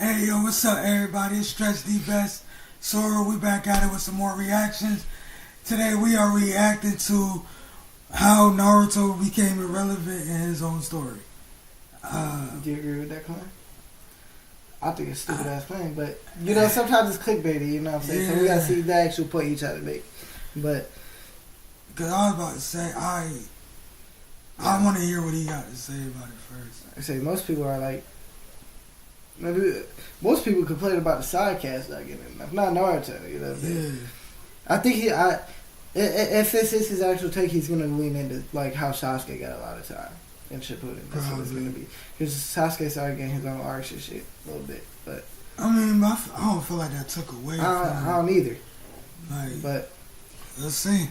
Hey, yo, what's up, everybody? It's Stretch D Best. Soro, we back at it with some more reactions. Today we are reacting to how Naruto became irrelevant in his own story. Do you agree with that claim? I think it's stupid ass claim, but you know sometimes it's clickbaity. You know what I'm saying? So we gotta see the actual point you try to make. But because I was about to say, I want to hear what he got to say about it first. I say most people are like, maybe most people complain about the side cast not getting enough. Not Naruto, you know what I'm saying? I think if this is his actual take, he's gonna lean into like how Sasuke got a lot of time in Shippuden. That's what it's gonna be. Because Sasuke started getting his own arcs and shit a little bit, but I mean, I don't feel like that took away from I don't either. Like, but let's see.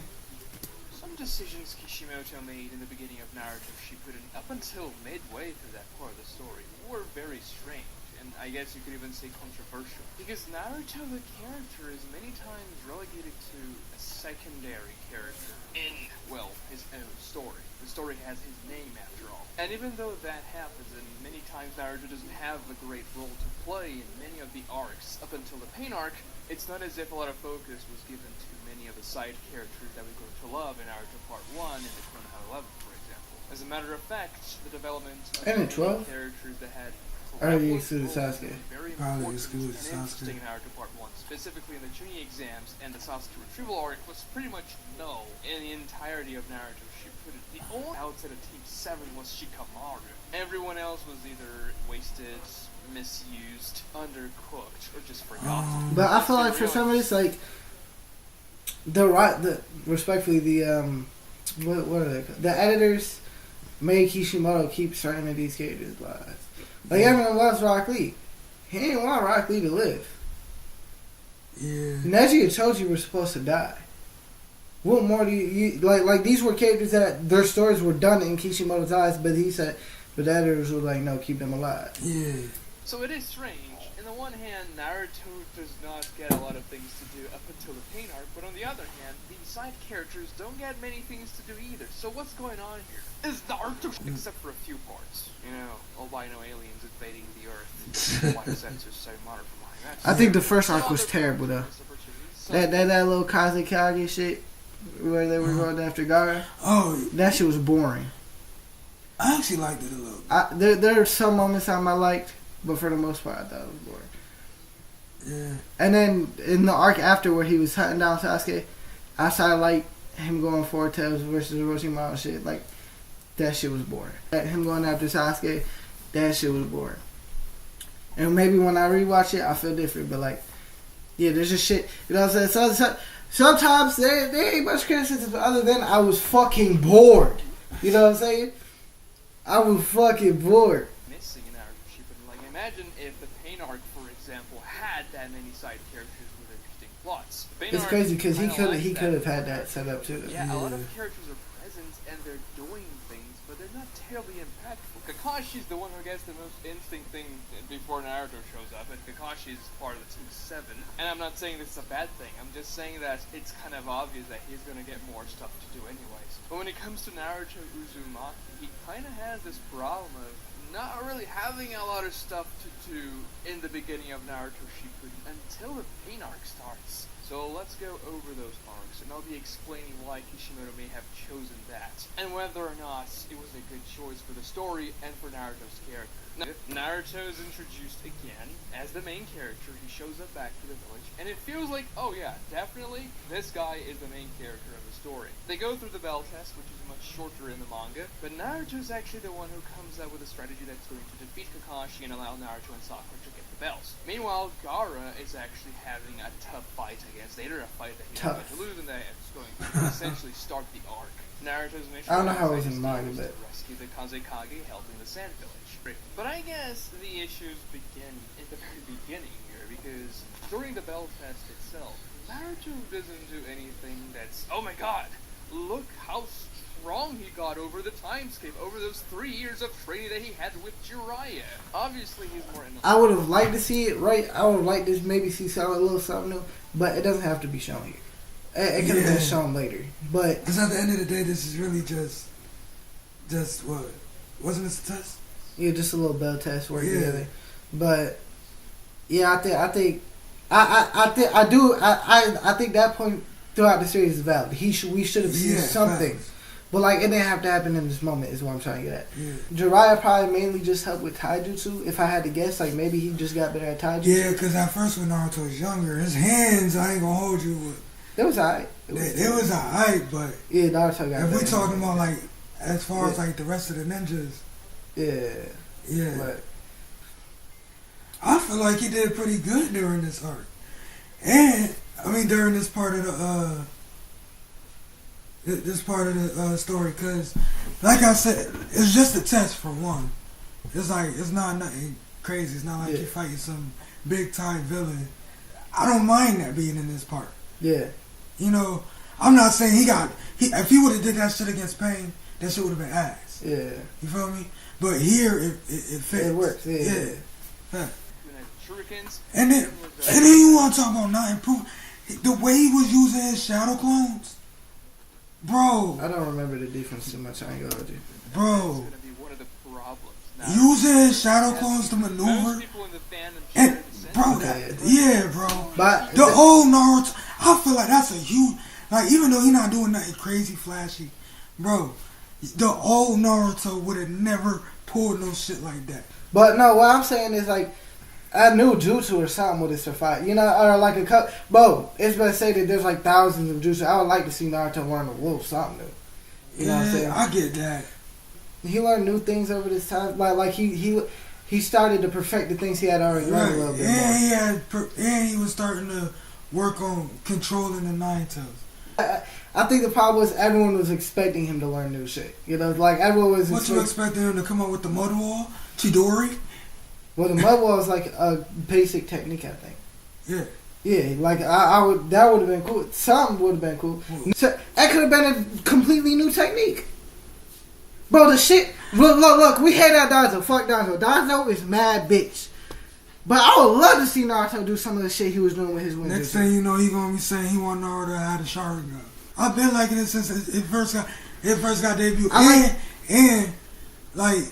Some decisions Kishimoto made in the beginning of Naruto Shippuden up until midway through that part of the story were very strange, and I guess you could even say controversial. Because Naruto the character is many times relegated to a secondary character in, well, his own story. The story has his name after all. And even though that happens, and many times Naruto doesn't have a great role to play in many of the arcs up until the Pain arc, it's not as if a lot of focus was given to many of the side characters that we grow to love in Naruto Part 1 and the Konoha 11, for example. As a matter of fact, the development of the characters that had you excluded Sasuke. very Probably important excluded and Sasuke. interesting in Naruto Part 1, specifically in the Chunin exams and the Sasuke retrieval arc was pretty much null in the entirety of Naruto Shippuden. The only outside of Team 7 was Shikamaru. Everyone else was either wasted, misused, undercooked, or just forgotten. But I feel like for some of this, like respectfully, what are they called? The editors made Kishimoto keep certain of these characters' lives. Like everyone loves Rock Lee. He didn't want Rock Lee to live. Yeah. Neji and Choji were supposed to die. What more do you like? These were characters that their stories were done in Kishimoto's eyes, but he said, but the editors were like, no, keep them alive. Yeah. So it is strange. On the one hand, Naruto does not get a lot of things to do up until the Pain arc, but on the other hand, the side characters don't get many things to do either. So what's going on here? Is Naruto, except for a few parts, you know, albino aliens invading the Earth, like sensors so modern for mine. I think the first arc was terrible though. That little Kazekage shit where they were going after Gaara. Oh, that shit was boring. I actually liked it a little. There are some moments I liked, but for the most part, I thought it was boring. Yeah. And then in the arc after where he was hunting down Sasuke, I saw like him going Four Tails versus Orochimaru shit. Like that shit was boring. Him going after Sasuke, that shit was boring. And maybe when I rewatch it, I feel different. But like, yeah, there's just shit. You know what I'm saying? So sometimes there ain't much criticism other than I was fucking bored. You know what I'm saying? I was fucking bored. Missing in Naruto Shippuden. Like, imagine if the Pain arc, for example, had that many side characters with interesting plots. It's crazy because he could have had that set up too. Yeah, a lot of characters are present and they're doing things, but they're not terribly impactful. Kakashi's the one who gets the most interesting thing before Naruto shows up, and Kakashi is part of the Team 7. And I'm not saying this is a bad thing, I'm just saying that it's kind of obvious that he's gonna get more stuff to do anyways. But when it comes to Naruto Uzumaki, he kind of has this problem of not really having a lot of stuff to do in the beginning of Naruto Shippuden until the Pain arc starts. So let's go over those arcs, and I'll be explaining why Kishimoto may have chosen that, and whether or not it was a good choice for the story and for Naruto's character. Now, Naruto is introduced again as the main character. He shows up back to the village, and it feels like, oh yeah, definitely, this guy is the main character of the story. They go through the bell test, which is much shorter in the manga, but Naruto's actually the one who comes up with a strategy that's going to defeat Kakashi and allow Naruto and Sakura to get the bells. Meanwhile, Gaara is actually having a tough fight against Vader, a fight that he's going to lose, and that is going to essentially start the arc. Naruto's mission I don't know how it was in manga, but to rescue the Kazekage held in the Sand Village. But I guess the issues begin at the very beginning here, because during the bell test itself, Naruto doesn't do anything that's, oh my god, look how strong he got over the timescape, over those 3 years of training that he had with Jiraiya. Obviously, he's more innocent. I would have liked to see it, right? I would have liked to maybe see a little something new, but it doesn't have to be shown here. It could have been shown later. But because at the end of the day, this is really just what? Wasn't this a test? Yeah, just a little bell test work together. But Yeah, I think that point throughout the series is valid. We should have seen something. Facts. But like it didn't have to happen in this moment is what I'm trying to get at. Yeah. Jiraiya probably mainly just helped with taijutsu. If I had to guess, like maybe he just got better at taijutsu. Yeah, because at first when Naruto was younger, his hands, I ain't gonna hold you with. It was alright. It was alright, but yeah, Naruto got if better. we talking about like as far as like the rest of the ninjas, yeah. But I feel like he did pretty good during this arc, and I mean during this part of the story, because like I said, it's just a test for one. It's like it's not nothing crazy. It's not like you're fighting some big time villain. I don't mind that being in this part. Yeah. You know, I'm not saying if he would have did that shit against Pain, that shit would have been ass. Yeah. You feel me? But here it fits. It works. Yeah. Shurikens. And then you want to talk about not improving the way he was using his shadow clones, bro. I don't remember the difference too much. I ain't gonna do. Bro. That's gonna be one of the problems. Now, using his shadow clones to maneuver. Most people in the fandom And bro, But the old Naruto, I feel like that's a huge, like even though he's not doing nothing crazy flashy, bro, the old Naruto would have never pulled no shit like that. But no, what I'm saying is like a new jutsu or something would have survived. You know, or like a couple. Bro, it's better to say that there's like thousands of jutsu. I would like to see Naruto learn a little something new. You know what I'm saying? I get that. He learned new things over this time. Like he started to perfect the things he had already learned a little bit more. And he was starting to work on controlling the Nine Tails. I think the problem was everyone was expecting him to learn new shit. You know, like everyone was. What you expecting him to come up with the mud wall, Chidori? Well, the mud wall is like a basic technique, I think. Yeah. Yeah, like I would. That would have been cool. Something would have been cool. So, that could have been a completely new technique. Bro, the shit. Look. We hate that Danzo. Fuck Danzo. Danzo is mad bitch. But I would love to see Naruto do some of the shit he was doing with his wings. Next thing you know, he gonna be saying he want Naruto to have a Sharingan. I've been liking it since it first got debuted. And like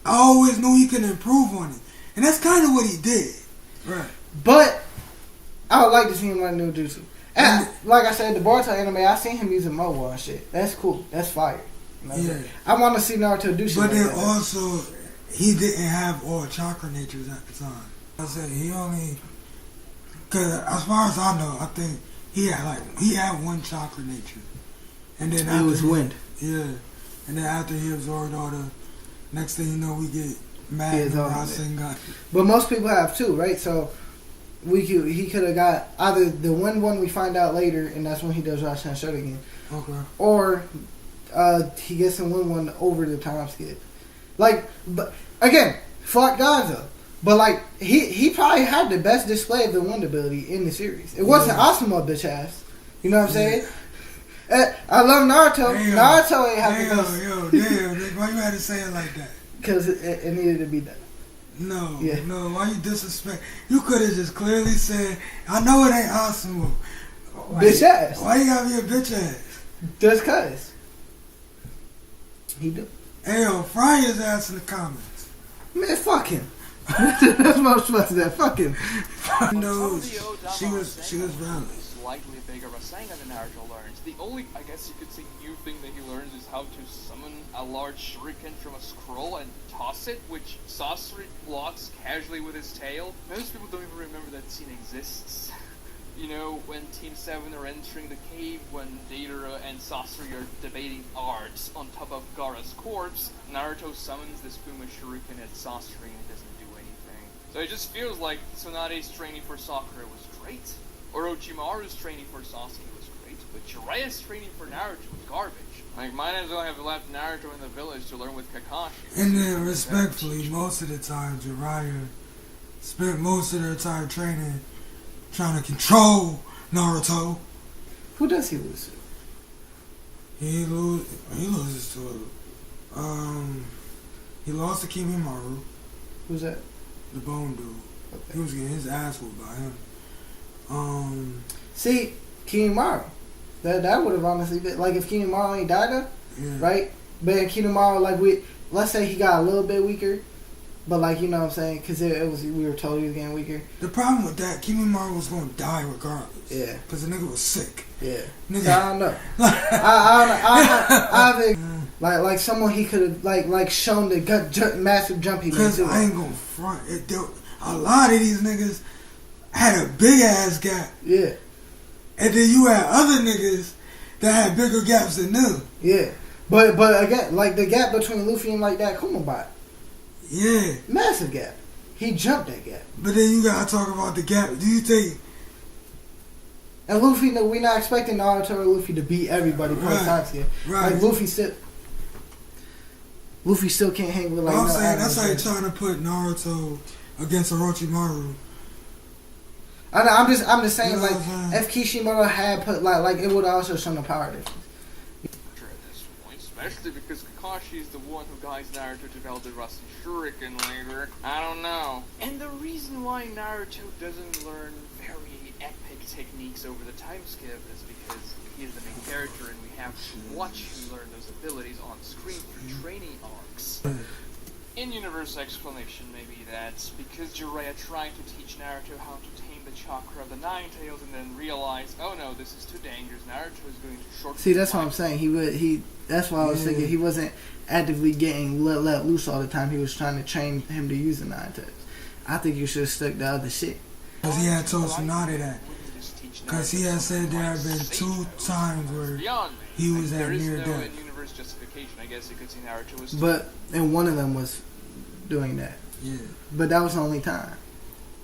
I always knew he could improve on it, and that's kind of what he did. Right. But I would like to see him learn new jutsu. And like I said, the Boruto anime, I seen him using Mowa and shit. That's cool. That's fire. You know yeah. I want to see Naruto do shit. But like then that. also, he didn't have all chakra natures at the time. I said because as far as I know, I think he had one chakra nature, and then it was wind. Yeah, and then after he absorbed all the, next thing you know, we get mad and Rasengan. But most people have too, right? So he could have got either the wind one we find out later, and that's when he does Rasengan Shoryuken. Okay. Or he gets the wind one over the time skip. Like, but again, fuck Gonzo. But like he probably had the best display of the wind ability in the series. It wasn't Asuma bitch ass. You know what I'm saying? I love Naruto. Damn. Naruto ain't have the best. Damn, why you had to say it like that? Because it needed to be done. No, why you disrespect? You could have just clearly said, I know it ain't Asuma. Bitch ass. Why you gotta be a bitch ass? Just cause. He do. Hey yo, fry his ass in the comments. Man, fuck him. That's what I'm supposed to do. Fuck him. No, she was valid. Slightly bigger Rasengan than Naruto learns. The only, I guess you could say, new thing that he learns is how to summon a large shuriken from a scroll and toss it, which Sasuke blocks casually with his tail. Most people don't even remember that scene exists. You know, when Team 7 are entering the cave, when Deidara and Sasuke are debating arts on top of Gaara's corpse, Naruto summons this Fuma Shuriken at Sasuke and it doesn't do anything. So it just feels like Tsunade's training for Sakura was great, Orochimaru's training for Sasuke was great, but Jiraiya's training for Naruto was garbage. Like, might as well have left Naruto in the village to learn with Kakashi. And then, respectfully, most of the time, Jiraiya spent most of their time training trying to control Naruto. Who does he lose to? He loses to he lost to Kimimaru. Who's that? The bone dude. Okay. He was getting his ass whooped by him. See, Kimimaru. That would have honestly been like if Kimimaru ain't died, right? But Kimimaru, like let's say he got a little bit weaker, But like, you know what I'm saying? Because it was, we were told he was getting weaker. The problem with that, Kimimaro was going to die regardless. Yeah. Because the nigga was sick. Yeah. Nigga. I don't know. I think like someone he could have like shown the massive jump he made. Because I ain't gonna front it. A lot of these niggas had a big ass gap. Yeah. And then you had other niggas that had bigger gaps than them. Yeah. But again, like the gap between Luffy and like that Kumabot. Yeah. Massive gap. He jumped that gap. But then you gotta talk about the gap. Do you think? And Luffy, we're not expecting Naruto or Luffy to beat everybody post Sasuke. Right. Like Luffy still can't hang with like. I'm no saying that's animals. like trying to put Naruto against Orochimaru. I'm just saying, You know like, what I'm saying? if Kishimoto had put like it would also shown the power difference. At this point, especially because Kakashi is the one who guides Naruto to develop the Rusty Shuriken later. I don't know. And the reason why Naruto doesn't learn very epic techniques over the time skip is because he is the main character and we have to watch him learn those abilities on screen through training arcs. In-universe explanation may be that because Jiraiya tried to teach Naruto how to tame the chakra of the Nine Tails and then realized, oh no, this is too dangerous, Naruto is going to shortcut. See, that's what I'm saying. That's why I was thinking he wasn't actively getting let loose all the time. He was trying to train him to use the Nine Tails. I think you should have stuck to other shit. Because he had told Tsunade that. Because he had said there had been 2 times where he was at near death. There is no in-universe justification. I guess you could say Naruto was. But and one of them was doing that. Yeah. But that was the only time.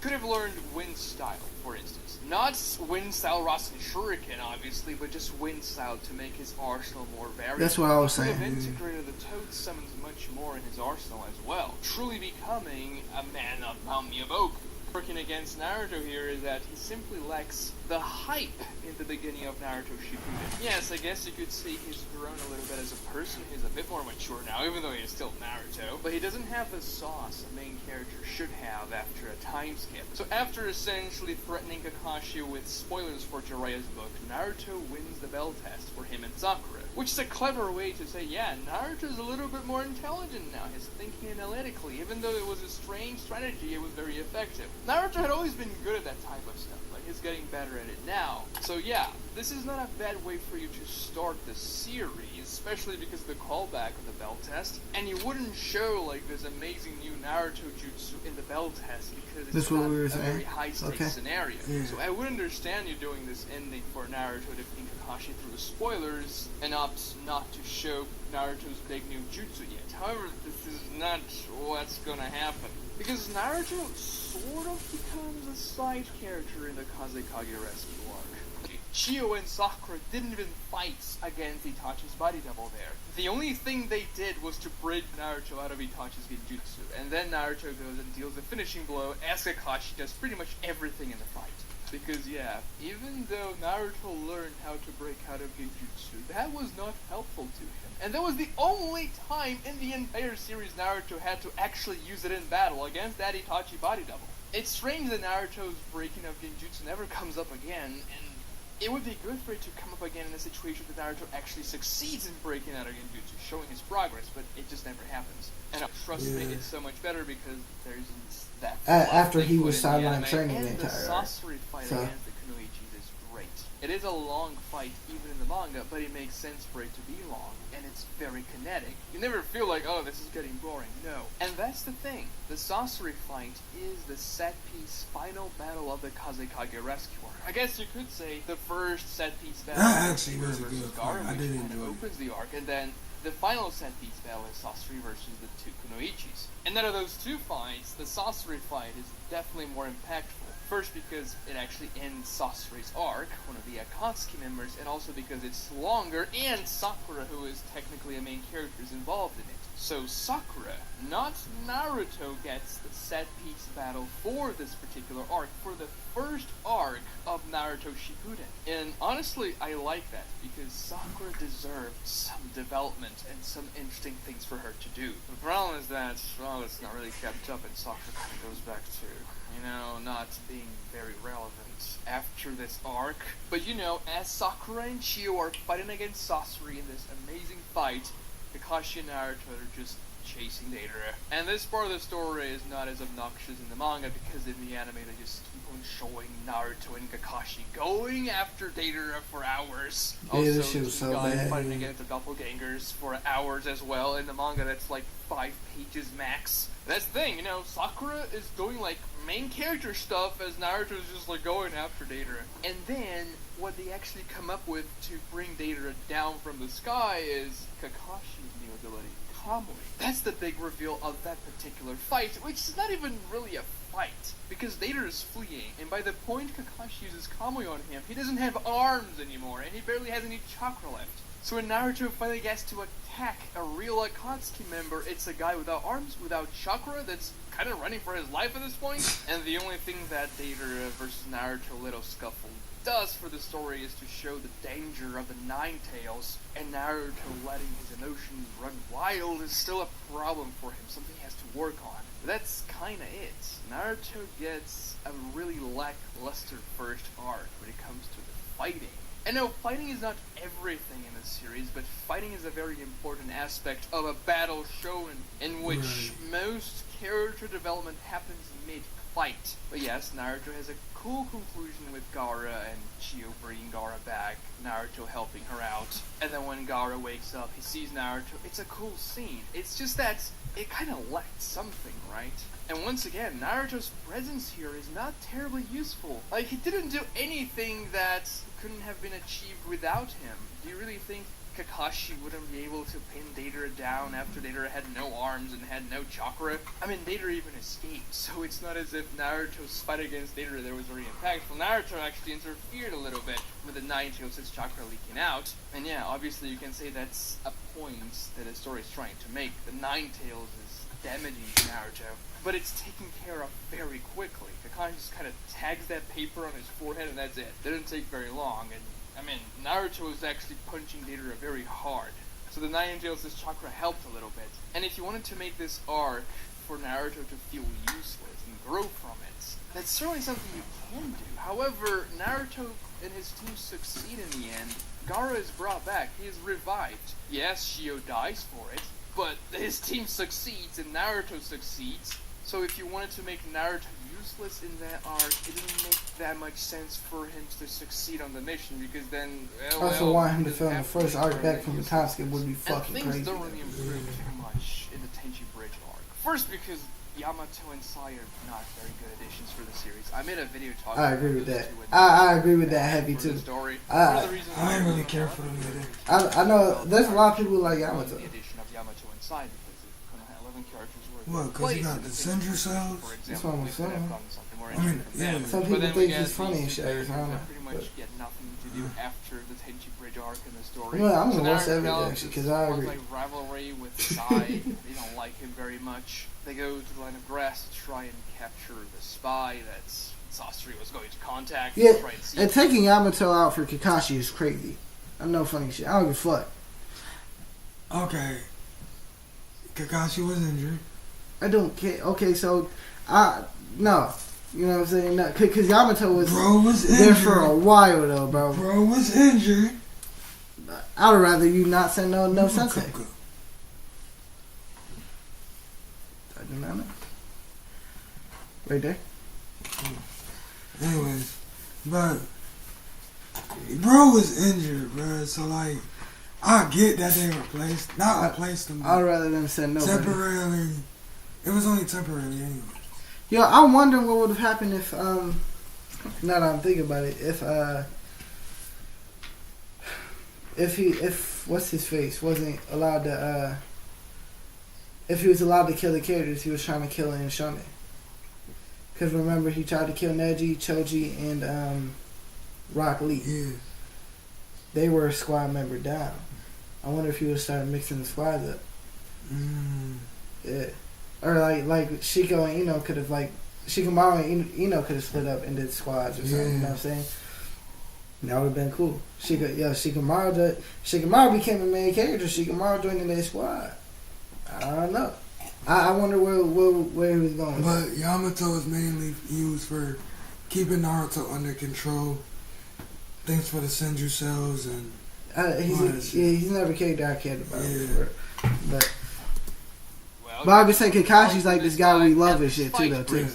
Could have learned wind style, for instance. Not wind style Rasen Shuriken, obviously, but just wind style to make his arsenal more varied. That's what I was saying. Could have integrated the Toad summons much more in his arsenal as well, truly becoming a man of Mamiyaboku. Working against Naruto here is that he simply lacks the hype in the beginning of Naruto Shippuden. Yes, I guess you could say he's grown a little bit as a person. He's a bit more mature now, even though he is still Naruto. But he doesn't have the sauce a main character should have after a time skip. So after essentially threatening Kakashi with spoilers for Jiraiya's book, Naruto wins the bell test for him and Sakura. Which is a clever way to say, yeah, Naruto's a little bit more intelligent now. He's thinking analytically. Even though it was a strange strategy, it was very effective. Naruto had always been good at that type of stuff, but he's getting better at it now. So yeah, this is not a bad way for you to start the series, especially because of the callback of the bell test. And you wouldn't show like this amazing new Naruto jutsu in the bell test because it's not a very high-stakes scenario. Yeah. So I would understand you doing this ending for Naruto defeating Kakashi through the spoilers and opt not to show Naruto's big new jutsu yet. However, this is not what's gonna happen. Because Naruto sort of becomes a side character in the Kazekage rescue arc. Chio and Sakura didn't even fight against Itachi's body double there. The only thing they did was to break Naruto out of Itachi's genjutsu, and then Naruto goes and deals the finishing blow as Kakashi does pretty much everything in the fight. Because yeah, even though Naruto learned how to break out of genjutsu, that was not helpful to him. And that was the only time in the entire series Naruto had to actually use it in battle against that Itachi body double. It's strange that Naruto's breaking of genjutsu never comes up again, and it would be good for it to come up again in a situation that Naruto actually succeeds in breaking out of genjutsu, showing his progress, but it just never happens. And trust me, it's so much better because there's that after he was sideline training the entire the Sasori fight against the Kunoichis is great. It is a long fight even in the manga, but it makes sense for it to be long, and it's very kinetic. You never feel like, oh, this is getting boring. No. And that's the thing. The Sasori fight is the set-piece final battle of the Kazekage rescue arc. I guess you could say the first set-piece battle that actually was a good fight. I did enjoy it. Opens the arc, and then the final set-piece battle is Sasori versus the two Kunoichis. And out of those two fights, the Sasori fight is definitely more impactful. First because it actually ends Sasori's arc, one of the Akatsuki members, and also because it's longer, and Sakura, who is technically a main character, is involved in it. So Sakura, not Naruto, gets the set-piece battle for this particular arc, for the first arc of Naruto Shippuden. And honestly, I like that, because Sakura deserved some development and some interesting things for her to do. The problem is that, well, it's not really kept up, and Sakura kind of goes back to, not being very relevant after this arc. But as Sakura and Chio are fighting against Sasori in this amazing fight, Kakashi and Naruto are just chasing Deidara. And this part of the story is not as obnoxious in the manga because in the anime they just keep on showing Naruto and Kakashi going after Deidara for hours. Yeah, Also, this shit was so bad. fighting against the doppelgangers for hours as well. In the manga, that's like 5 pages max. That's the thing, Sakura is doing like main character stuff as Naruto's just like going after Deidara. And then what they actually come up with to bring Deidara down from the sky is Kakashi's new ability, Kamui. That's the big reveal of that particular fight, which is not even really a fight, because Deidara is fleeing, and by the point Kakashi uses Kamui on him, he doesn't have arms anymore, and he barely has any chakra left. So when Naruto finally gets to attack a real Akatsuki member, it's a guy without arms, without chakra, that's kind of running for his life at this point. And the only thing that Deidara versus Naruto Little Scuffle does for the story is to show the danger of the Nine Tails, and Naruto letting his emotions run wild is still a problem for him, something he has to work on. But that's kinda it. Naruto gets a really lackluster first arc when it comes to the fighting. And no, fighting is not everything in this series, but fighting is a very important aspect of a battle shonen in which most character development happens mid-fight. But yes, Naruto has a cool conclusion with Gaara and Chio bringing Gaara back, Naruto helping her out, and then when Gaara wakes up, he sees Naruto. It's a cool scene. It's just that it kind of lacked something, right? And once again, Naruto's presence here is not terribly useful. Like, he didn't do anything that couldn't have been achieved without him. Do you really think Kakashi wouldn't be able to pin Deidara down after Deidara had no arms and had no chakra? I mean, Deidara even escaped, so it's not as if Naruto's fight against Deidara there was very impactful. Naruto actually interfered a little bit with the Nine Tails' chakra leaking out. And yeah, obviously you can say that's a point that the story is trying to make. The Nine Tails is damaging Naruto, but it's taken care of very quickly. Kakashi just kind of tags that paper on his forehead and that's it. Didn't take very long, and I mean, Naruto is actually punching Deidara very hard. So the Nine Tails' chakra helped a little bit. And if you wanted to make this arc for Naruto to feel useless and grow from it, that's certainly something you can do. However, Naruto and his team succeed in the end. Gaara is brought back. He is revived. Yes, Shio dies for it, but his team succeeds and Naruto succeeds. So if you wanted to make Naruto useless in that arc, it didn't make that much sense for him to succeed on the mission, because then, also want him to film the first arc back from the time skip would be fucking and crazy. things don't really improve too much in the Tenchi Bridge arc. First, because Yamato and Sai are not very good additions for the series. I made a video talking I agree with that. I agree with that heavy too. I didn't really care for them either. I know there's a lot of people who like Yamato. The addition of Yamato and Sai because it couldn't have 11 characters were What, because he got the Sindri cells? That's what I'm saying. I mean, yeah. Some people think he's funny and shit. I don't know. Pretty much get nothing to do after the Tenchi Bridge arc in the story. Well, I'm gonna watch Naruto everything actually because I agree. Like rivalry with Sai, they don't like him very much. They go to the line of grass to try and capture the spy that Sasori was going to contact. Yeah, try and see and taking Yamato out for Kakashi is crazy. I know funny shit. I don't give a fuck. Okay. Kakashi was injured. I don't care. Okay, so no. You know what I'm saying? No, because Yamato was there for a while though, bro. Bro was injured. I would rather you not send no sensei. Right there. Anyways, but bro was injured, bro. So like, I get that they replaced him. I'd rather them send nobody. Temporarily. It was only temporarily anyway. Yo, I'm wondering what would have happened if now that I'm thinking about it, if what's his face wasn't allowed to if he was allowed to kill the characters he was trying to kill in Shonen. Because remember, he tried to kill Neji, Choji, and Rock Lee. Yeah. They were a squad member down. I wonder if he would have started mixing the squads up. Yeah. Or like Shiko and Ino could have Shikamaru and Ino could have split up and did squads or something. You know what I'm saying? That would have been cool. Shikamaru became a main character. Shikamaru joined their squad. I don't know. I wonder where he was going. But Yamato is mainly used for keeping Naruto under control. Thanks for the Senju cells and he's never a character I cared about. Yeah. But Well, I would say Kakashi's like this guy we love and shit too, though. Too.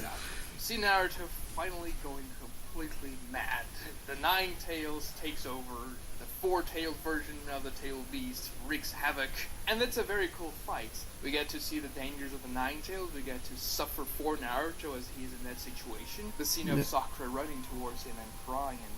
See Naruto finally going completely mad. The Nine Tails takes over. The Four-tailed version of the Tail Beast wreaks havoc, and that's a very cool fight. We get to see the dangers of the Nine Tails. We get to suffer for Naruto as he's in that situation. The scene of Sakura running towards him and crying and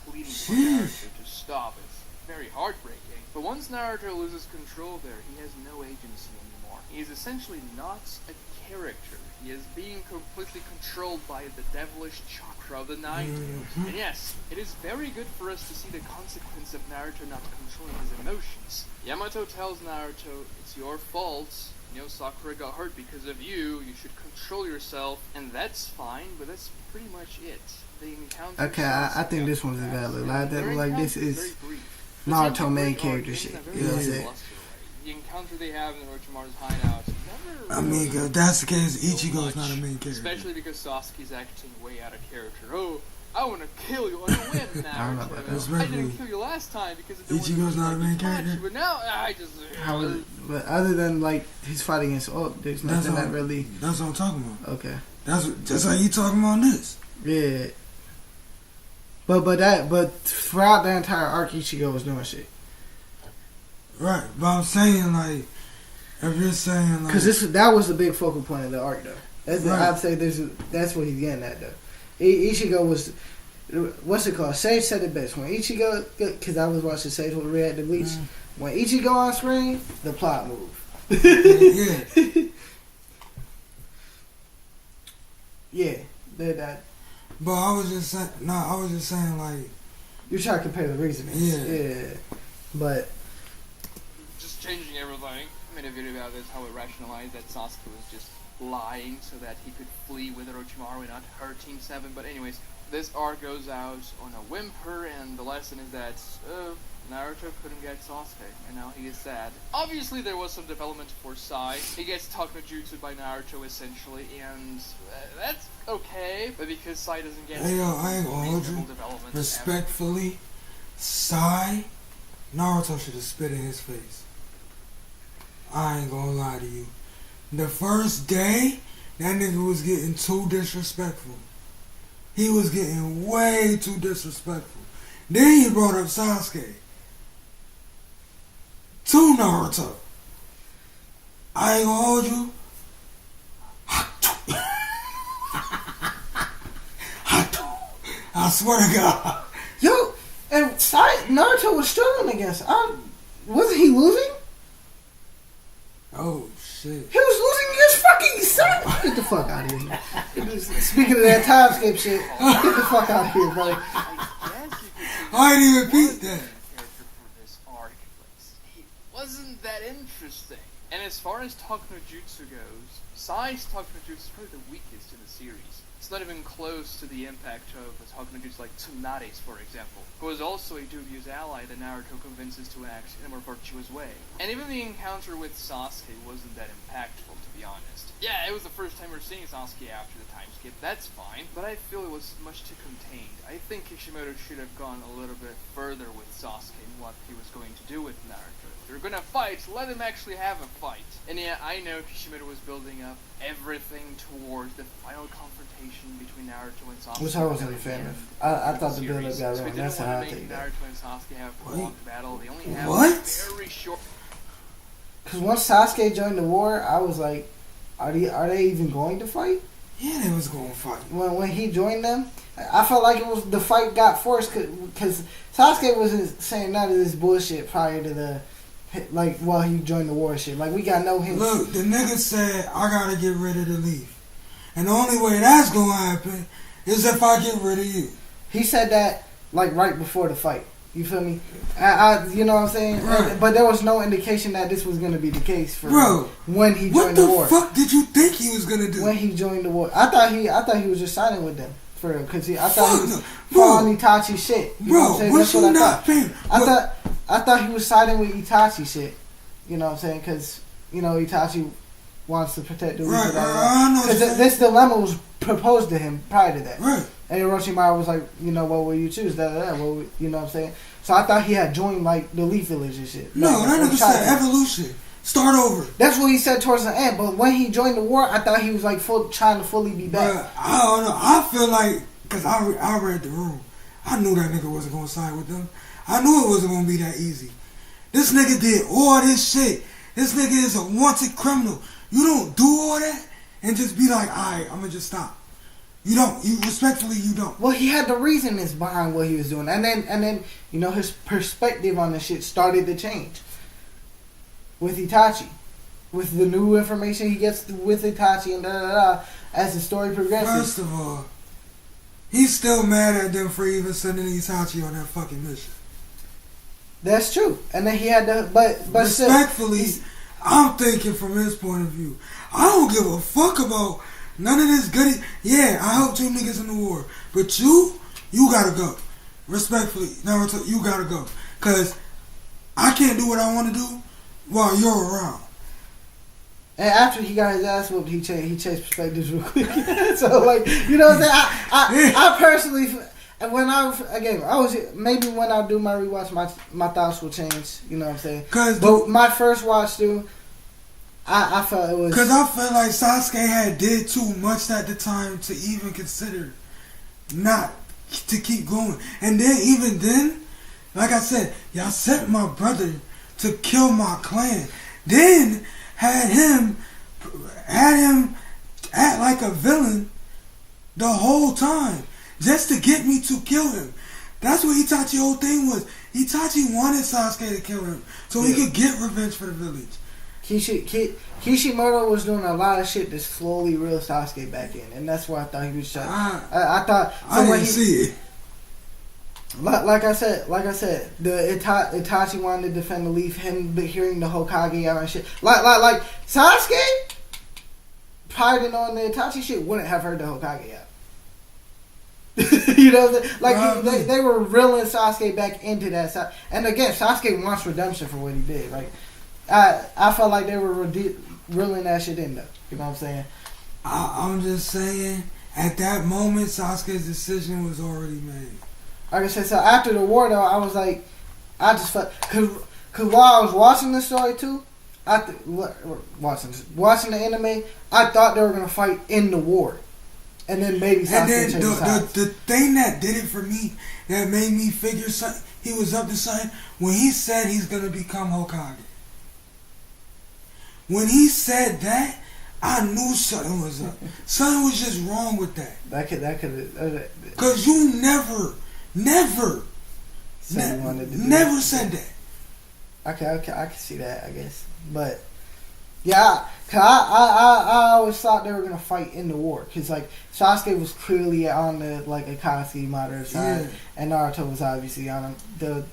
pleading for Naruto to stop is very heartbreaking. But once Naruto loses control there, he has no agency anymore. He is essentially not a character. He is being completely controlled by the devilish chakra of the Nine Tails. And yes, it is very good for us to see the consequence of Naruto not controlling his emotions. Yamato tells Naruto, it's your fault. You know, Sakura got hurt because of you. You should control yourself. And that's fine, but that's pretty much it. The encounter. Okay, I think this one's valid. Like this is Naruto main character shit. You know what I'm saying? The encounter they have in the Orochimaru's hideout. I mean, if that's the case, Ichigo's not a main character. Especially because Sasuke's acting way out of character. Oh, I want to kill you on a whim now. I didn't kill you last time because of the Ichigo's not a main character. But now I just. But other than like his fight against there's nothing that really. That's what I'm talking about. Okay. That's how you talking about this. Yeah. But throughout the entire arc, Ichigo was doing shit. Right, but I'm saying like, if you're saying like, because that was the big focal point of the arc, though. I'd say that's what he's getting at, though. Ichigo was, what's it called? Sage said it best. When Ichigo, because I was watching Sage with React to Bleach. When Ichigo on screen, the plot moved. Yeah. Yeah, that. But I was just saying like, you're trying to compare the reasoning. Yeah. But just changing everything. I made a video about this, how it rationalized that Sasuke was just lying so that he could flee with Orochimaru and not hurt Team 7. But anyways, this arc goes out on a whimper, and the lesson is that Naruto couldn't get Sasuke, and now he is sad. Obviously, there was some development for Sai. He gets talked no jutsu by Naruto, essentially, and that's okay. But because Sai doesn't get I ain't gonna hold you. Respectfully, Sai, Naruto should have spit in his face. I ain't gonna lie to you. The first day, that nigga was getting too disrespectful. He was getting way too disrespectful. Then he brought up Sasuke to Naruto. I ain't gonna hold you. I swear to God. Yo, and Naruto was struggling against. Wasn't he losing? Oh shit. He was losing his fucking son. Get the fuck out of here. Speaking of that timescape shit, get the fuck out of here, bro. I didn't even beat that. He wasn't that interesting. And as far as Talk no Jutsu goes, Sai's Talk no Jutsu is probably the weakest in the series. It's not even close to the impact of a Talk no Jutsu like Tsunade's, for example, who is also a dubious ally that Naruto convinces to act in a more virtuous way. And even the encounter with Sasuke wasn't that impactful, to be honest. Yeah, it was the first time we're seeing Sasuke after the time skip, that's fine, but I feel it was much too contained. I think Kishimoto should have gone a little bit further with Sasuke and what he was going to do with Naruto. If you're gonna fight, let him actually have a fight. And yeah, I know Kishimoto was building up everything towards the final confrontation between Naruto and Sasuke. Which I wasn't a fan of. I thought the build-up got wrong. That's how I take that. Naruto and Sasuke have a prolonged battle. They only have very short. Because once Sasuke joined the war, I was like, are they even going to fight? Yeah, they was going to fight. When he joined them, I felt like the fight got forced because Sasuke wasn't saying none of this bullshit prior to while he joined the war shit. Like, we got no hints. Look, the nigga said, I gotta get rid of the leaf. And the only way that's gonna happen is if I get rid of you. He said that, like, right before the fight. You feel me? You know what I'm saying? Right. But there was no indication that this was going to be the case for when he joined the war. What the fuck did you think he was going to do? When he joined the war. I thought he was just signing with them. For real. Because I thought he was following Itachi shit. You know what I'm saying? That's what I thought. I thought he was siding with Itachi shit. You know what I'm saying? Because, you know, Itachi wants to protect the leader. Because this dilemma was proposed to him prior to that. Right. And Orochimaru was like, you know, what will you choose? You know what I'm saying? So I thought he had joined, like, the Leaf Village and shit. No, that nigga said evolution. Start over. That's what he said towards the end. But when he joined the war, I thought he was like trying to fully be back. But I don't know. I feel like, because I read the room, I knew that nigga wasn't going to side with them. I knew it wasn't going to be that easy. This nigga did all this shit. This nigga is a wanted criminal. You don't do all that and just be like, alright, I'm going to just stop. You don't. You respectfully, you don't. Well, he had the reasons behind what he was doing. And then you know, his perspective on the shit started to change. With Itachi. With the new information he gets with Itachi and as the story progresses. First of all, he's still mad at them for even sending Itachi on that fucking mission. That's true. And then he had to, but respectfully, still, I'm thinking from his point of view. I don't give a fuck about none of this goody. Yeah, I helped you niggas in the war, but you gotta go. Respectfully, Naruto, you gotta go, cause I can't do what I want to do while you're around. And after he got his ass whooped, he changed perspectives real quick. So like, you know what I'm saying? I personally. And when I was maybe when I do my rewatch, my thoughts will change. You know what I'm saying? But my first watch, dude, I felt it was because I felt like Sasuke had did too much at the time to even consider not to keep going. And then even then, like I said, y'all sent my brother to kill my clan. Then had him act like a villain the whole time. Just to get me to kill him. That's what Itachi's whole thing was. Itachi wanted Sasuke to kill him so he could get revenge for the village. Kishimoto was doing a lot of shit to slowly reel Sasuke back in, and that's why I thought he was shot. I thought I didn't see it. Like I said, the Itachi wanted to defend the leaf. Him hearing the Hokage out and shit. Like Sasuke, prior to knowing the Itachi shit, wouldn't have heard the Hokage out. You know what I'm saying? Like they were reeling Sasuke back into that side. And again, Sasuke wants redemption for what he did. Like I felt like they were reeling that shit in though. You know what I'm saying? I'm just saying, at that moment, Sasuke's decision was already made. Like I said, so after the war though, I was like, I just felt cause while I was watching the story too, watching the anime, I thought they were gonna fight in the war. And then maybe Sasuke and then the thing that did it for me, that made me figure something, he was up to something, when he said he's going to become Hokage. When he said that, I knew something was up. Something was just wrong with that. That could because you never said that. Okay, I can see that, I guess. But yeah, cause I always thought they were gonna fight in the war, cause like Sasuke was clearly on the like Akatsuki Madara side, and Naruto was obviously on the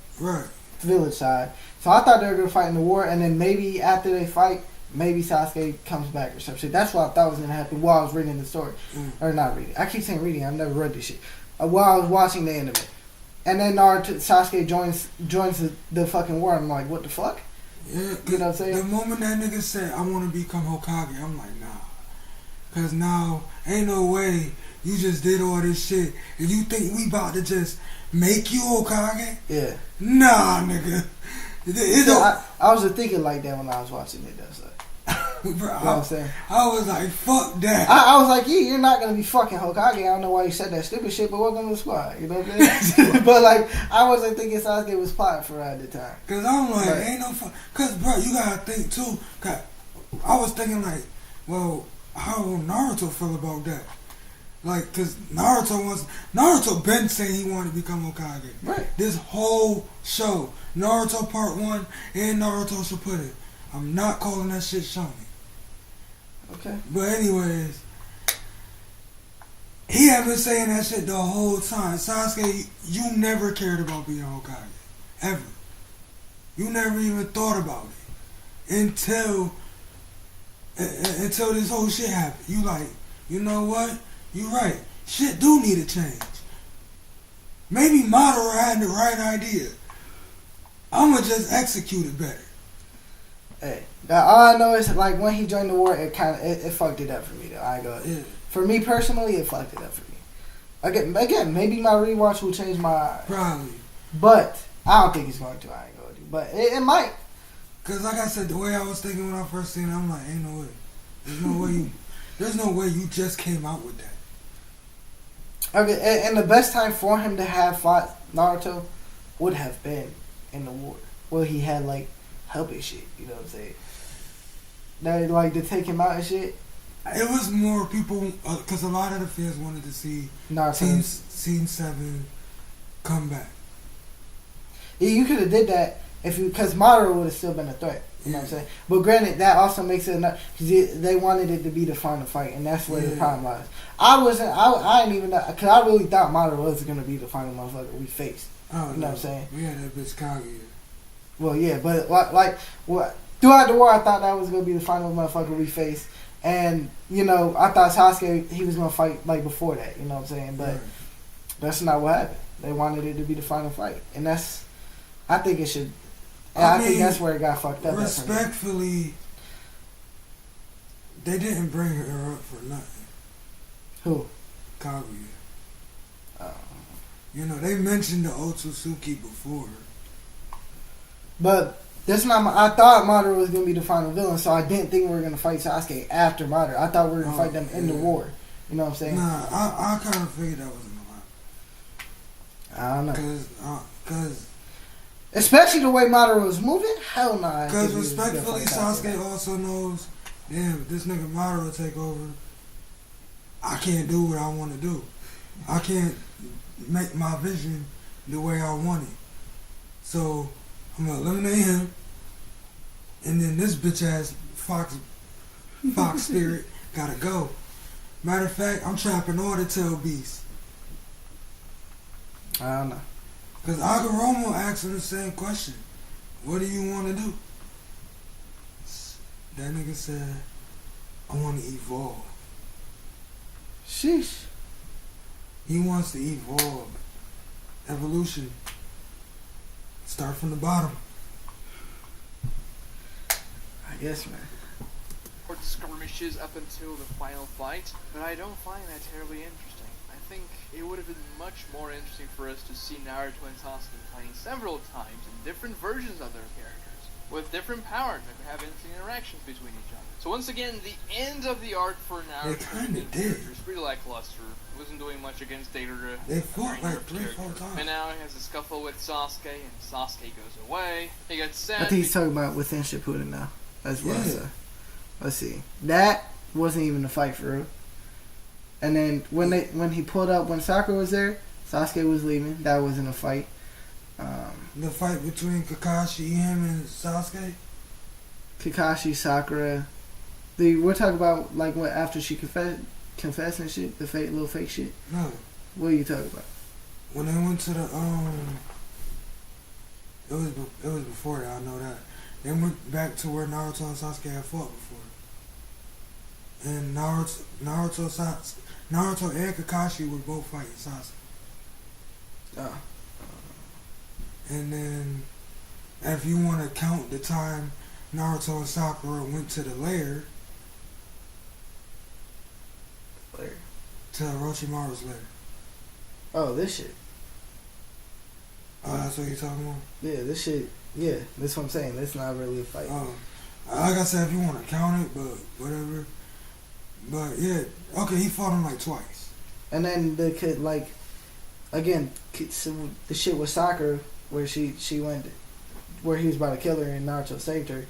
village side. So I thought they were gonna fight in the war, and then maybe after they fight, maybe Sasuke comes back or some shit. That's what I thought was gonna happen while I was reading the story, or not reading. I keep saying reading. I've never read this shit. While I was watching the anime, and then Sasuke joins the fucking war. I'm like, what the fuck? Yeah, you know what I'm saying? The moment that nigga said, I want to become Hokage, I'm like, nah. Because now, ain't no way you just did all this shit and you think we about to just make you Hokage? Yeah. Nah, nigga. I was thinking like that when I was watching it, though. So. Bro, you know what I'm saying? I was like, fuck that. I was like, you're not going to be fucking Hokage. I don't know why you said that stupid shit, but welcome to the squad. You know what I'm saying? But like, I wasn't thinking Sasuke was plotting for her at the time. Because I'm like, ain't no fuck. Because, bro, you got to think too. Cause I was thinking like, well, how Naruto feel about that? Like, because Naruto been saying he wanted to become Hokage. Right. This whole show, Naruto Part 1 and Naruto Shippuden. I'm not calling that shit Shonen. Okay. But anyways, he had been saying that shit the whole time. Sasuke, you never cared about being Hokage. Ever. You never even thought about it. Until this whole shit happened. You like, you know what? You right. Shit do need to change. Maybe Madara had the right idea. I'ma just execute it better. Hey, all I know is like when he joined the war, it fucked it up for me though. I go, for me personally, it fucked it up for me. Again, maybe my rewatch will change my eyes. Probably, but I don't think it's going to. I ain't going to, but it might. Cause like I said, the way I was thinking when I first seen it, I'm like, ain't no way. There's no way you just came out with that. Okay, and the best time for him to have fought Naruto would have been in the war, where he had like help and shit. You know what I'm saying? That like to take him out and shit. It was more people, because a lot of the fans wanted to see Naruto. Scene 7 come back. Yeah, you could have did that if you, because Madara would have still been a threat. You know what I'm saying? But granted, that also makes it enough, because they wanted it to be the final fight, and that's where the problem lies. I didn't even know, because I really thought Madara was going to be the final motherfucker we faced. Oh, you know what I'm saying? We had that bitch Kage. Well, yeah, but throughout the war, I thought that was going to be the final motherfucker we faced. And, you know, I thought Sasuke, he was going to fight, like, before that, you know what I'm saying? But that's not what happened. They wanted it to be the final fight. And that's, I think it should, I think that's where it got fucked up. Respectfully, they didn't bring her up for nothing. Who? Kaguya. You know, they mentioned the Otsutsuki before. But that's not. I thought Madara was going to be the final villain, so I didn't think we were going to fight Sasuke after Madara. I thought we were going to fight them in the war. You know what I'm saying? Nah, I kind of figured that wasn't going to happen. I don't know. Because especially the way Madara was moving, hell nah. Because respectfully, Sasuke also knows, damn, if this nigga Madara take over, I can't do what I want to do. I can't make my vision the way I want it. So I'm gonna eliminate him, and then this bitch ass fox spirit gotta go. Matter of fact, I'm trapping all the tail beasts. I don't know. Because Agoromo asked him the same question. What do you want to do? That nigga said, I want to evolve. Sheesh. He wants to evolve. Evolution. Start from the bottom. I guess, man. Or skirmishes up until the final fight, but I don't find that terribly interesting. I think it would have been much more interesting for us to see Naruto and Sasuke fighting several times in different versions of their characters, with different powers that could have instant interactions between each other. So once again, the end of the arc for Naruto kinda did. was pretty lackluster. Wasn't doing much against Deidara. They fought like 3-4 times. And now he has a scuffle with Sasuke, and Sasuke goes away. He gets sad. I think he's talking about within Shippuden now. That's what I said. Let's see. That wasn't even a fight for real. And then when he pulled up, when Sakura was there, Sasuke was leaving. That wasn't a fight. The fight between Kakashi, him, and Sasuke? Kakashi, Sakura. We're talking about like what after she confessed and shit, the fake little fake shit. No. What are you talking about? When they went to the it was before that, I know that. They went back to where Naruto and Sasuke had fought before. And Naruto and Kakashi were both fighting Sasuke. Oh. And then, if you want to count the time Naruto and Sakura went to the lair, to Orochimaru's lair. Oh, this shit. Oh, that's what you're talking about? Yeah, this shit. Yeah, that's what I'm saying. That's not really a fight. Like I said, if you want to count it, but whatever. But yeah, okay, he fought him like twice. And then the kid, like, again, the shit with Sakura, where she went, where he was about to kill her and Naruto saved her.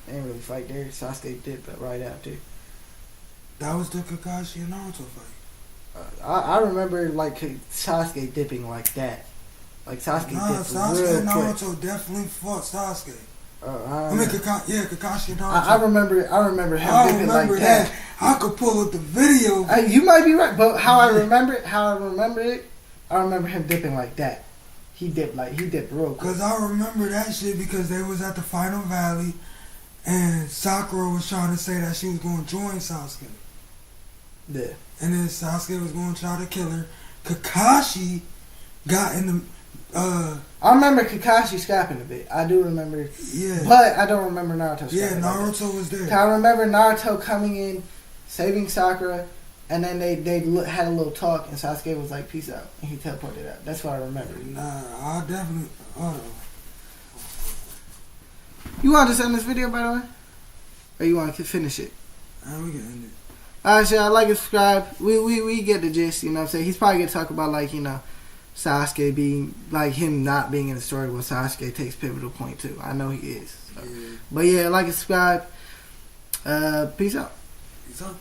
They didn't really fight there. Sasuke did, but right after. That was the Kakashi and Naruto fight. I remember like Sasuke dipping like that. Like Sasuke dipped Sasuke real and Naruto quick. definitely fought Sasuke. Kakashi and Naruto. I remember him dipping like that. I could pull up the video. You might be right, but how I remember it, I remember him dipping like that. He dipped real quick. Cause I remember that shit because they was at the final valley, and Sakura was trying to say that she was going to join Sasuke. Yeah. And then Sasuke was going to try to kill her. Kakashi got in the. I remember Kakashi scrapping a bit. I do remember. Yeah. But I don't remember Naruto scrapping. Yeah, Naruto was there. I remember Naruto coming in, saving Sakura, and then they had a little talk, and Sasuke was like, "Peace out," and he teleported out. That's what I remember. Nah, I definitely. You want to just end this video, by the way? Or you want to finish it? We can end it. Alright, so like and subscribe. We get the gist, you know what I'm saying? He's probably going to talk about, like, you know, Sasuke being, like, him not being in the story where Sasuke takes pivotal point too. I know he is. So. Yeah. But yeah, like and subscribe. Peace out. Peace out.